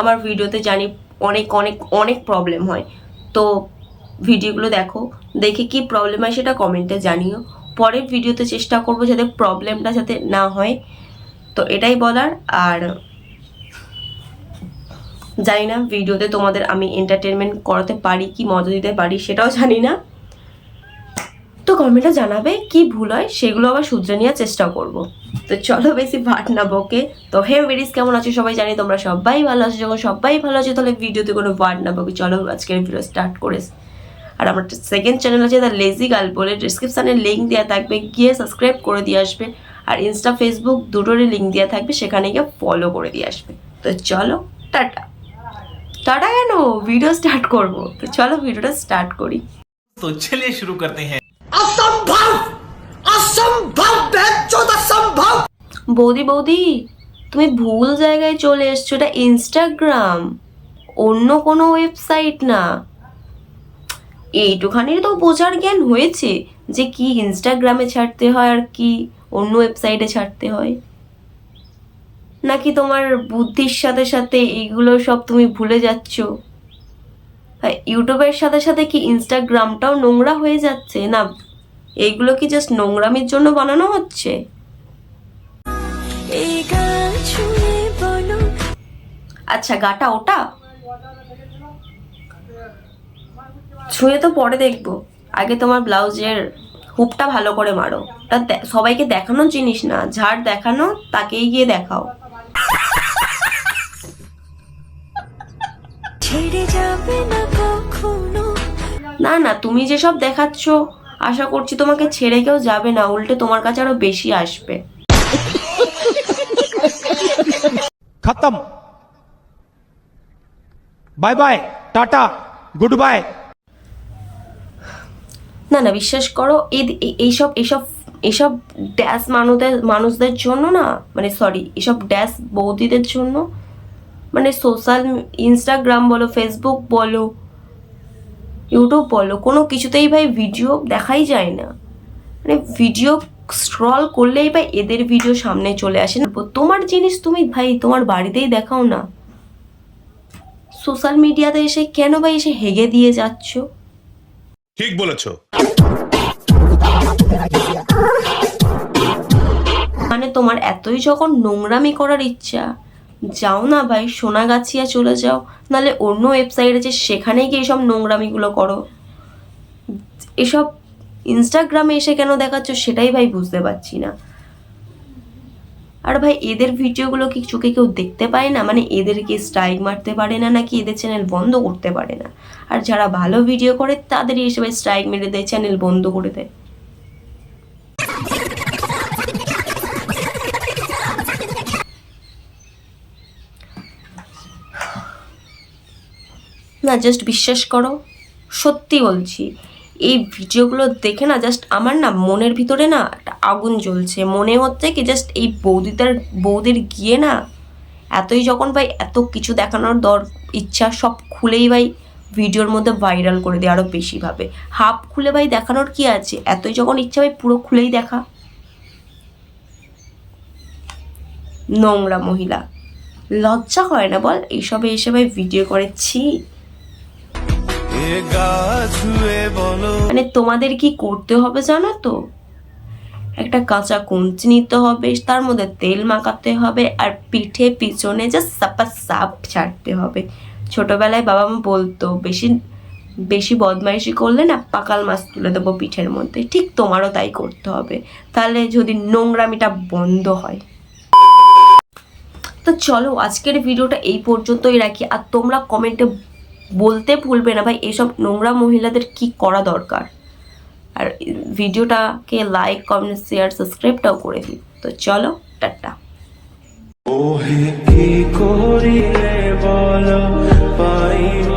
আমার ভিডিওতে জানি অনেক অনেক অনেক প্রবলেম হয়, তো ভিডিওগুলো দেখো, দেখে কি প্রবলেম হয় সেটা কমেন্টে জানিও। পরের ভিডিওতে চেষ্টা করবো যাতে প্রবলেমটা যাতে না হয়, তো এটাই বলার। আর জানি না ভিডিওতে তোমাদের আমি এন্টারটেনমেন্ট করাতে পারি কি মজা দিতে পারি সেটাও জানি না, তো কমেন্টে জানাবে কি ভুল হয় সেগুলো আবার শুধরে নেওয়ার চেষ্টা করব। তো চলো বেশি ভাট না বকে। তো হে বেরিস, কেমন আছো সবাই? জানি তোমরা সবাই ভালো আছো। যখন সবাই ভালো আছে তাহলে ভিডিওতে কোনো ভাট না বকে চলো আজকের ভিডিও স্টার্ট করে। আর আমার সেকেন্ড চ্যানেল আছে দ্য লেজি গার্ল বলে, ডিসক্রিপশানে লিঙ্ক দেওয়া থাকবে, গিয়ে সাবস্ক্রাইব করে দিয়ে আসবে। আর ইনস্টা ফেসবুক দুটোরই লিঙ্ক দেওয়া থাকবে, সেখানে গিয়ে ফলো করে দিয়ে আসবে। তো চলো টাটা। টাটা কেন, ভিডিও স্টার্ট করব। তো চলো ভিডিওটা স্টার্ট করি। तो चलिए शुरू करते हैं। असंभव असंभव असंभव। বৌদি বৌদি, তুমি ভুল জায়গায় চলে এসছো, এটা ইনস্টাগ্রাম, অন্য কোনো ওয়েবসাইট না। এইটুখানির তো বোঝার জ্ঞান হয়েছে যে কি ইনস্টাগ্রামে ছাড়তে হয় আর কি অন্য ওয়েবসাইটে ছাড়তে হয়, নাকি তোমার বুদ্ধির সাথে সাথে এইগুলো সব তুমি ভুলে যাচ্ছ? ইউটিউবের সাথে সাথে কি ইনস্টাগ্রামটাও নোংরা হয়ে যাচ্ছে না? এইগুলো কি জাস্ট নোংরামির জন্য বানানো হচ্ছে? আচ্ছা গাটা ওটা ছুঁয়ে তো পরে দেখবো, আগে তোমার ব্লাউজের হুপটা ভালো করে মারো। ওটা সবাইকে দেখানোর জিনিস না, ঝাড় দেখানো তাকেই গিয়ে দেখাও। না না, তুমি যেসব দেখাচ্ছ আশা করছি তোমাকে ছেড়ে কেউ যাবে না, উল্টে তোমার কাছে আরো বেশি আসবে। खत्म, bye bye, tata, goodbye. না না, বিশ্বাস করো, এইসব এইসব এইসব ড্যাশ মানুষদের জন্য না, মানে সরি, এসব ড্যাশ বৌদিদের জন্য, মানে সোশ্যাল ইনস্টাগ্রাম বলো, ফেসবুক বলো, ইউটিউব বলো, কোনো কিছুতেই ভাই ভিডিও দেখাই যায় না। মানে ভিডিও স্ক্রল করলেই ভাই এদের ভিডিও সামনে চলে আসে না। তোমার জিনিস তুমি ভাই তোমার বাড়িতেই দেখাও না, সোশ্যাল মিডিয়াতে এসে কেন ভাই এসে হেগে দিয়ে যাচ্ছ? ঠিক বলেছো। মানে তোমার এতই যখন নোংরামি করার ইচ্ছা, যাও না ভাই সোনাগাছিয়া চলে যাও, নাহলে অন্য ওয়েবসাইট আছে সেখানেই গিয়ে এইসব নোংরামিগুলো করো। এসব ইনস্টাগ্রামে এসে কেন দেখাচ্ছ সেটাই ভাই বুঝতে পারছি না। আর ভাই এদের ভিডিওগুলো কি চোখে কেউ দেখতে পায় না? মানে এদেরকে স্ট্রাইক মারতে পারে না নাকি এদের চ্যানেল বন্ধ করতে পারে না? আর যারা ভালো ভিডিও করে তাদেরই এসে ভাই স্ট্রাইক মেরে দেয়, চ্যানেল বন্ধ করে দেয়। না জাস্ট বিশ্বাস করো, সত্যি বলছি, এই ভিডিওগুলো দেখে না জাস্ট আমার না মনের ভিতরে না একটা আগুন জ্বলছে। মনে হচ্ছে কি জাস্ট এই বৌদির গিয়ে না এতই যখন ভাই এত কিছু দেখানোর ইচ্ছা, সব খুলেই ভাই ভিডিওর মধ্যে ভাইরাল করে দেয় আরও বেশিভাবে। হাফ খুলে ভাই দেখানোর কি আছে, এতই যখন ইচ্ছা ভাই পুরো খুলেই দেখা। নোংরা মহিলা, লজ্জা হয় না বল এইসবে এসে ভাই ভিডিও করেছি? মানে তোমাদের কি করতে হবে জানো তো, একটা কাঁচা কঞ্চি নিতে হবে, তার মধ্যে তেল মাখাতে হবে, আর পিঠে পিছনে যা সাপা সাপ ছাড়তে হবে। ছোটবেলায় বাবা মা বলতো বেশি বেশি বদমাইশি করলে না পাকাল মাছ তুলে দেবো পিঠের মধ্যে, ঠিক তোমারও তাই করতে হবে, তাহলে যদি নোংরামিটা বন্ধ হয়। তো চলো আজকের ভিডিওটা এই পর্যন্তই রাখি। আর তোমরা কমেন্টে বলতে ভুলবে না ভাই এসব নোংরা মহিলাদের কি করা দরকার। আর ভিডিওটাকে লাইক কমেন্ট শেয়ার সাবস্ক্রাইবটাও করে দিই। তো চলো টাটা। ওহে কি করিলে বলো পাইব